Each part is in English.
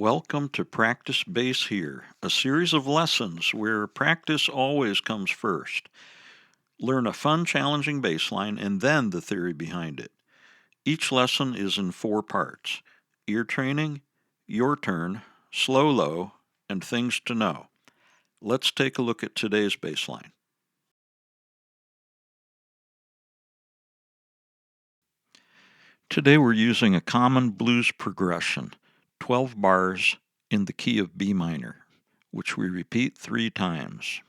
Welcome to Practice Bass Here, a series of lessons where practice always comes first. Learn a fun, challenging bass line and then the theory behind it. Each lesson is in 4 parts: ear training, your turn, slow low, and things to know. Let's take a look at today's bass line. Today we're using a common blues progression, 12 bars in the key of B minor, which we repeat 3 times.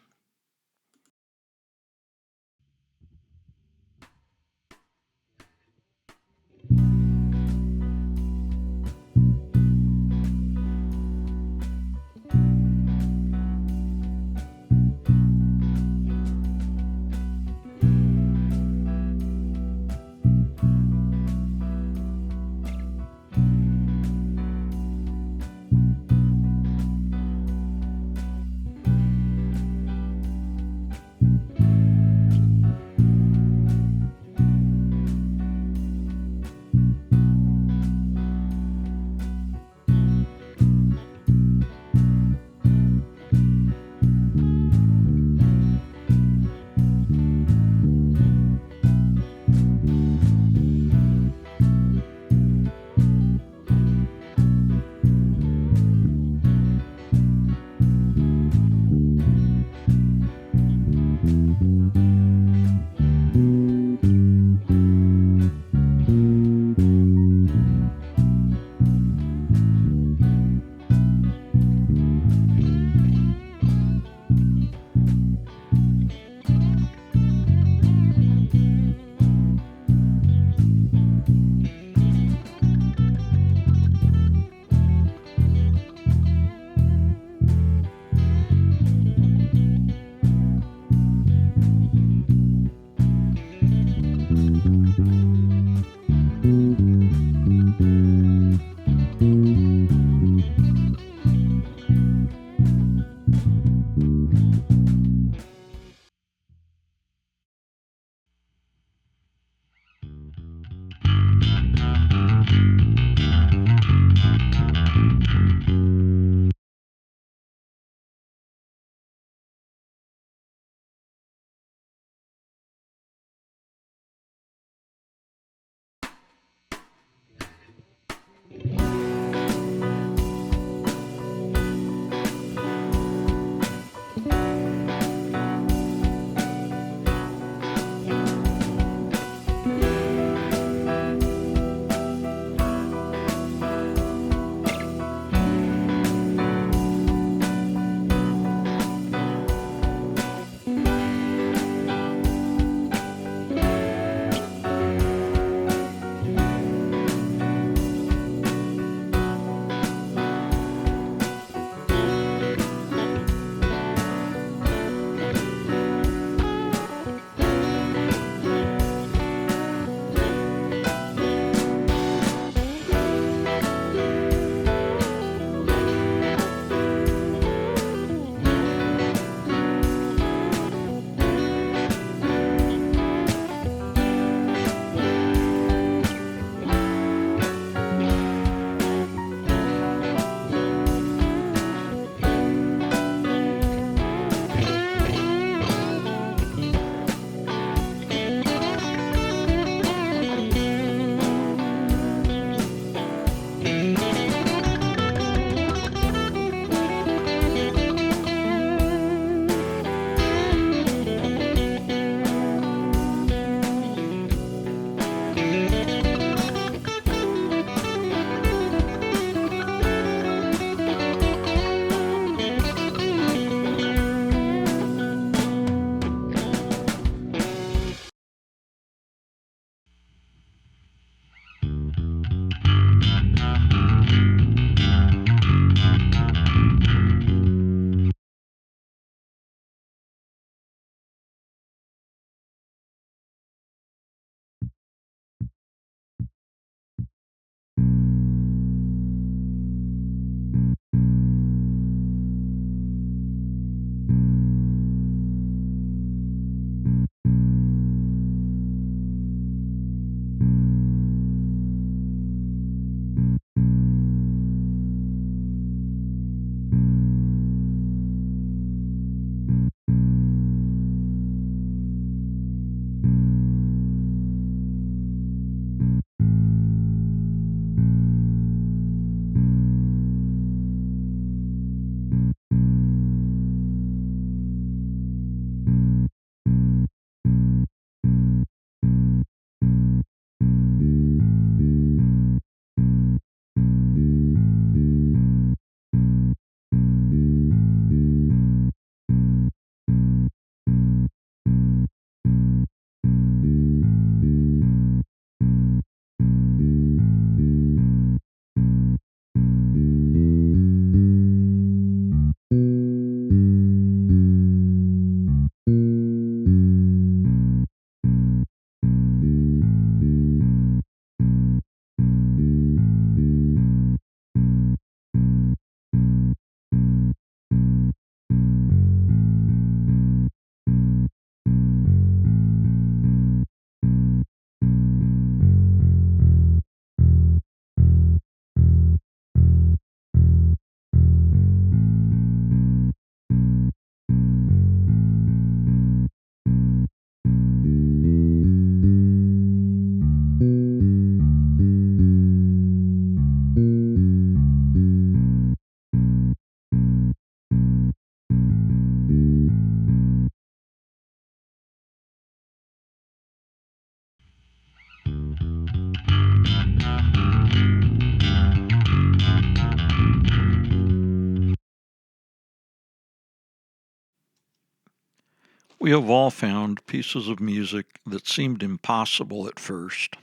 We have all found pieces of music that seemed impossible at first,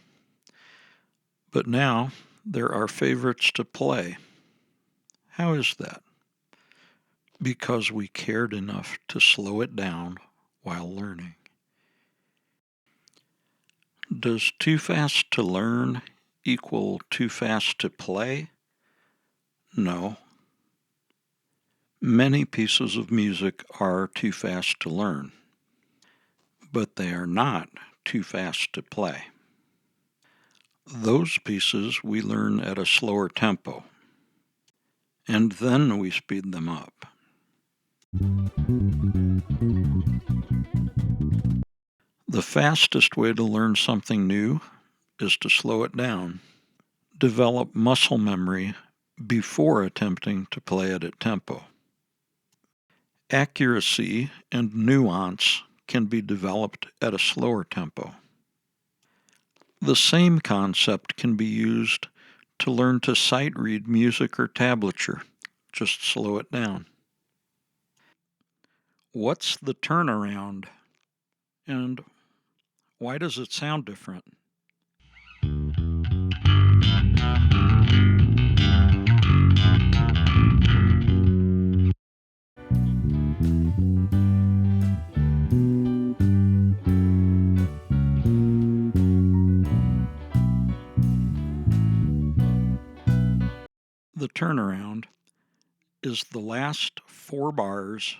but now they're our favorites to play. How is that? Because we cared enough to slow it down while learning. Does too fast to learn equal too fast to play? No. Many pieces of music are too fast to learn, but they are not too fast to play. Those pieces we learn at a slower tempo, and then we speed them up. The fastest way to learn something new is to slow it down. Develop muscle memory before attempting to play it at tempo. Accuracy and nuance can be developed at a slower tempo. The same concept can be used to learn to sight read music or tablature. Just slow it down. What's the turnaround? And why does it sound different? The turnaround is the last 4 bars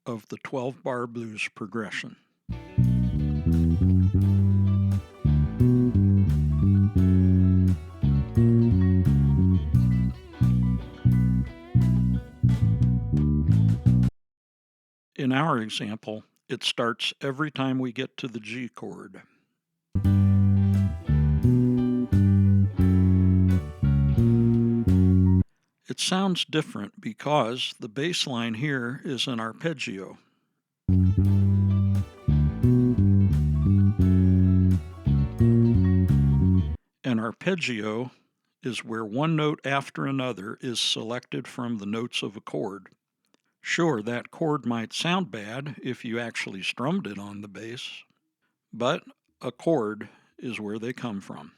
of the 12-bar blues progression. In our example, it starts every time we get to the G chord. It sounds different because the bass line here is an arpeggio. An arpeggio is where one note after another is selected from the notes of a chord. Sure, that chord might sound bad if you actually strummed it on the bass, but a chord is where they come from.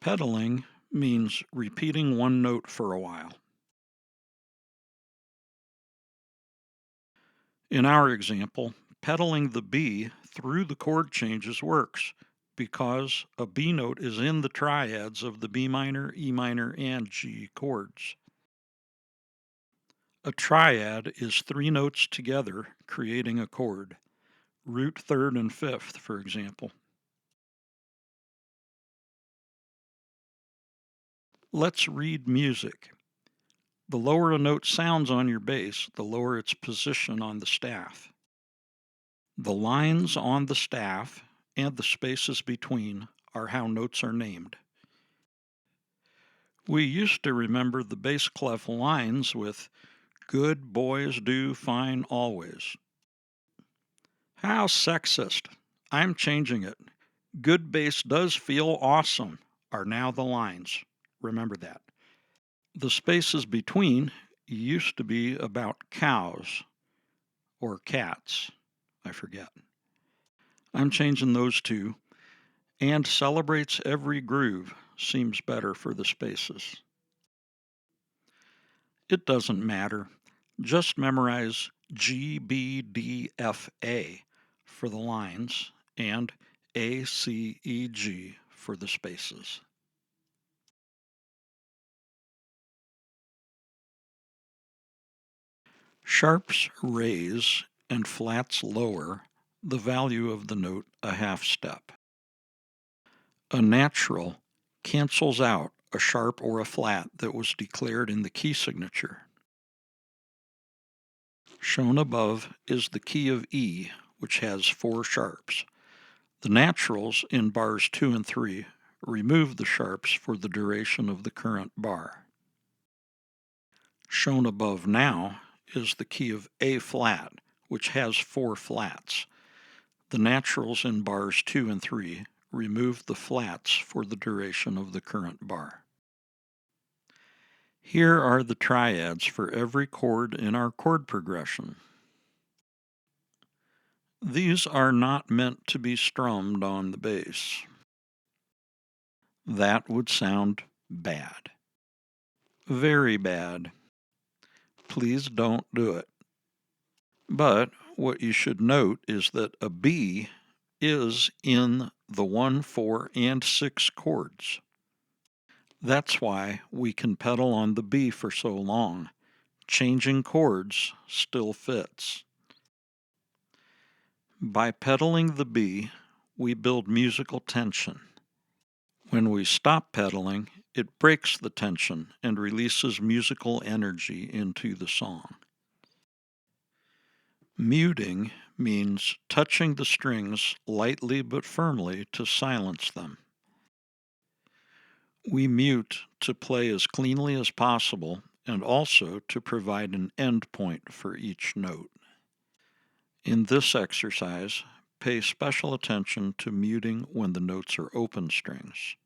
Pedaling means repeating one note for a while. In our example, pedaling the B through the chord changes works because a B note is in the triads of the B minor, E minor, and G chords. A triad is 3 notes together creating a chord, root third and fifth, for example. Let's read music. The lower a note sounds on your bass, the lower its position on the staff. The lines on the staff and the spaces between are how notes are named. We used to remember the bass clef lines with "good boys do fine always." How sexist. I'm changing it. "Good bass does feel awesome" are now the lines. Remember that. The spaces between used to be about cows or cats. I forget. I'm changing those two. And "celebrates every groove" seems better for the spaces. It doesn't matter. Just memorize G, B, D, F, A for the lines and A, C, E, G for the spaces. Sharps raise and flats lower the value of the note a half step. A natural cancels out a sharp or a flat that was declared in the key signature. Shown above is the key of E, which has 4 sharps. The naturals in bars 2 and 3 remove the sharps for the duration of the current bar. Shown above now is the key of A flat, which has 4 flats. The naturals in bars 2 and 3 remove the flats for the duration of the current bar. Here are the triads for every chord in our chord progression. These are not meant to be strummed on the bass. That would sound bad. Very bad. Please don't do it. But what you should note is that a B is in the 1, 4, and 6 chords. That's why we can pedal on the B for so long. Changing chords still fits. By pedaling the B, we build musical tension. When we stop pedaling, it breaks the tension and releases musical energy into the song. Muting means touching the strings lightly but firmly to silence them. We mute to play as cleanly as possible and also to provide an end point for each note. In this exercise, pay special attention to muting when the notes are open strings.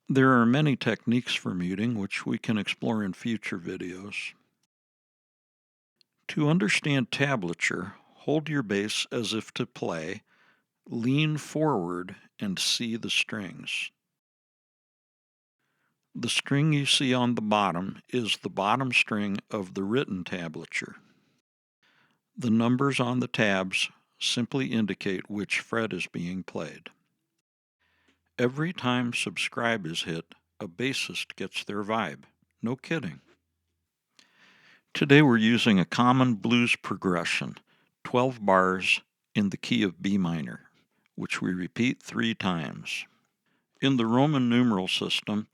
There are many techniques for muting, which we can explore in future videos. To understand tablature, hold your bass as if to play, lean forward, and see the strings. The string you see on the bottom is the bottom string of the written tablature. The numbers on the tabs simply indicate which fret is being played. Every time subscribe is hit, a bassist gets their vibe. No kidding. Today we're using a common blues progression, 12 bars in the key of B minor, which we repeat 3 times. In the Roman numeral system,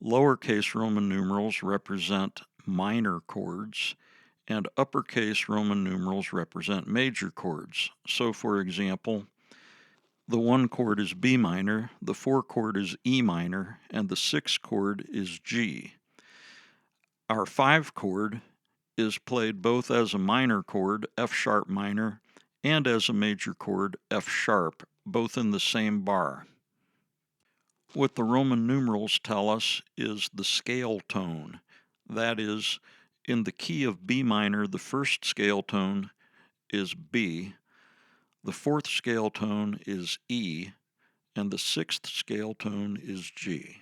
lowercase Roman numerals represent minor chords, and uppercase Roman numerals represent major chords. So, for example, the 1 chord is B minor, the 4 chord is E minor, and the 6 chord is G. Our 5 chord is played both as a minor chord, F sharp minor, and as a major chord, F sharp, both in the same bar. What the Roman numerals tell us is the scale tone. That is, in the key of B minor, the first scale tone is B, the 4th scale tone is E, and the 6th scale tone is G.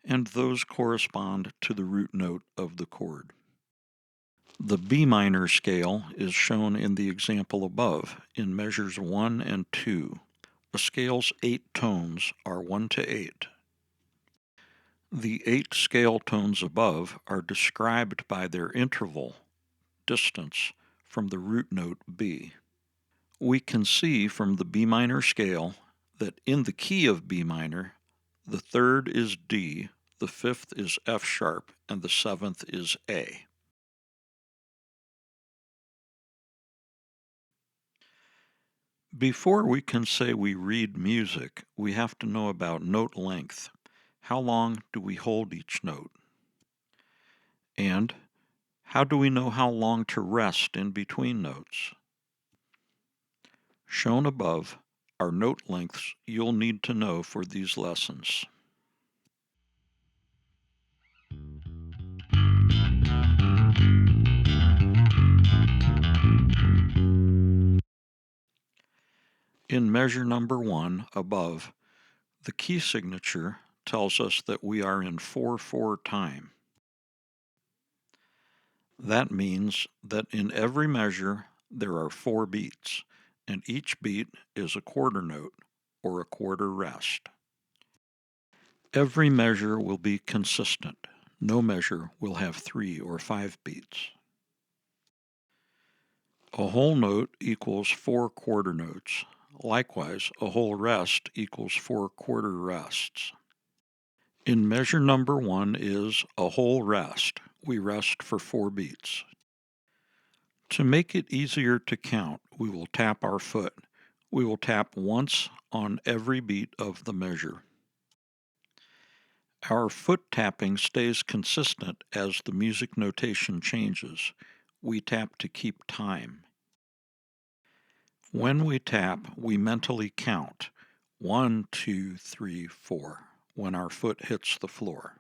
And those correspond to the root note of the chord. The B minor scale is shown in the example above in measures 1 and 2. A scale's 8 tones are 1 to 8. The 8 scale tones above are described by their interval, distance, from the root note B. We can see from the B minor scale that in the key of B minor, the 3rd is D, the 5th is F sharp, and the 7th is A. Before we can say we read music, we have to know about note length. How long do we hold each note? And how do we know how long to rest in between notes? Shown above are note lengths you'll need to know for these lessons. In measure number 1 above, the key signature tells us that we are in 4/4 time. That means that in every measure there are 4 beats, and each beat is a quarter note, or a quarter rest. Every measure will be consistent. No measure will have 3 or 5 beats. A whole note equals 4 quarter notes. Likewise, a whole rest equals 4 quarter rests. In measure number 1 is a whole rest. We rest for 4 beats. To make it easier to count, we will tap our foot. We will tap once on every beat of the measure. Our foot tapping stays consistent as the music notation changes. We tap to keep time. When we tap, we mentally count 1, 2, 3, 4 when our foot hits the floor.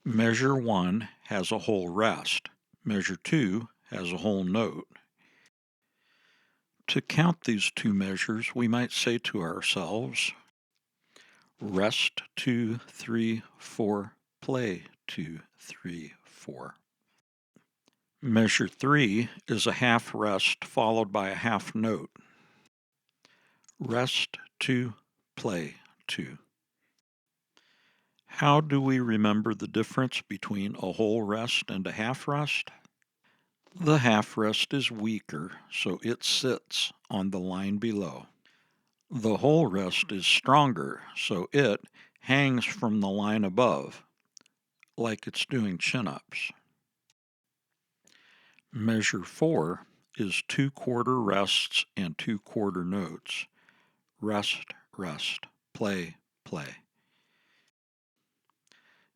Measure 1 has a whole rest. Measure 2 has a whole note. To count these two measures, we might say to ourselves, rest 2, 3, 4, play 2, 3, 4. Measure 3 is a half rest followed by a half note. Rest 2, play 2. How do we remember the difference between a whole rest and a half rest? The half rest is weaker, so it sits on the line below. The whole rest is stronger, so it hangs from the line above, like it's doing chin-ups. Measure 4 is 2 quarter rests and 2 quarter notes. Rest, rest, play, play.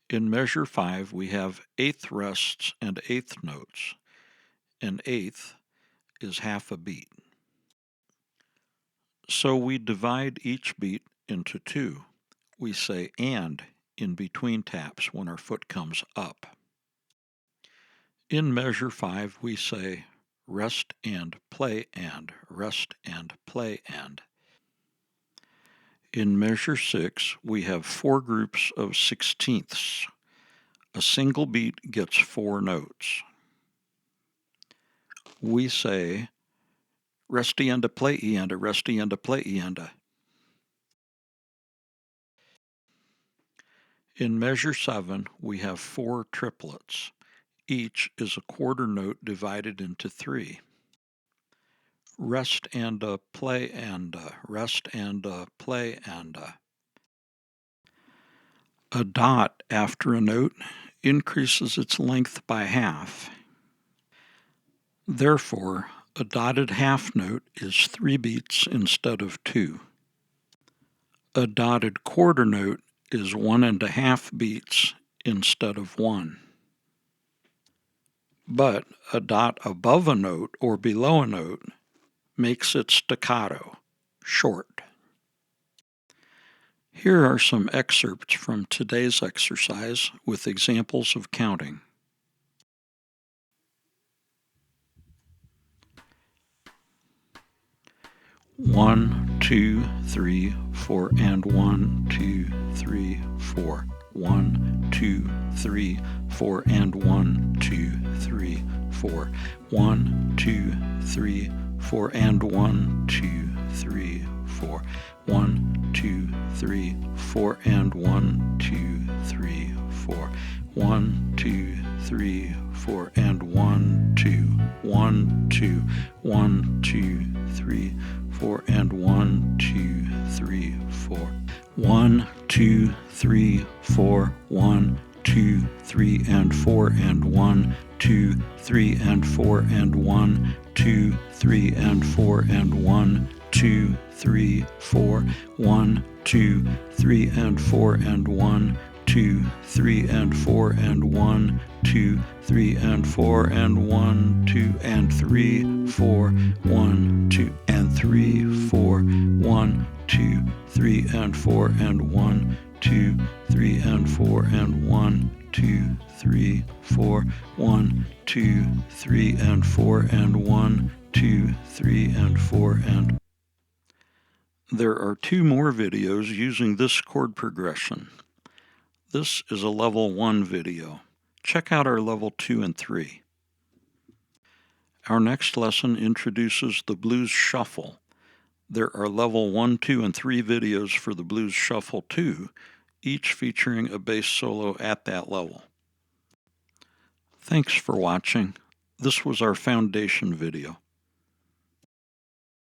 In measure 5, we have eighth rests and eighth notes. An eighth is half a beat. So we divide each beat into 2. We say and in between taps when our foot comes up. In measure 5, we say rest and play and, rest and play and. In measure 6, we have 4 groups of sixteenths. A single beat gets 4 notes. We say resty and a play and a, resty and a play and a. In measure 7, we have 4 triplets. Each is a quarter note divided into 3. Rest and a, play and a, rest and a, play and a. A dot after a note increases its length by half. Therefore, a dotted half note is 3 beats instead of 2. A dotted quarter note is 1.5 beats instead of 1. But a dot above a note or below a note makes it staccato, short. Here are some excerpts from today's exercise with examples of counting. 1, 2, 3, 4, and 1, 2, 3, 4. 1, 2, 3, 4, and 1, 2, 3, 4. 1, 2, 3, 4, and 1, 2, 3, 4. 1, 2, 3, 4, and 1, 2, 3, 4. 1, 2, 3, 4, and 1, 2, 1, 2, 1, 2, 3, 4, and 1, 2, 3, 4. 1, 2, 3, 4, 1, 2, 3, and 4, and 1, 2, 3, and 4, and 1, 2, 3, and 4, and 1, 2, 3, 4, 1, 2, 3, and 4, and 1, 2, 3, and 4, and 1, 2, 3, and 4, and 1, 2, and 3, 4, 1, 2, and 3, 4, 1, 2, 3, and 4, and 1, 2, 3, and 4, and 1, 2, 3, 4, 1, 2, 3, and 4, and 1, 2, 3, and 4, and. There are 2 more videos using this chord progression. This is a level 1 video. Check out our level 2 and 3. Our next lesson introduces the blues shuffle. There are level 1, 2, and 3 videos for the blues shuffle too, each featuring a bass solo at that level. Thanks for watching. This was our foundation video.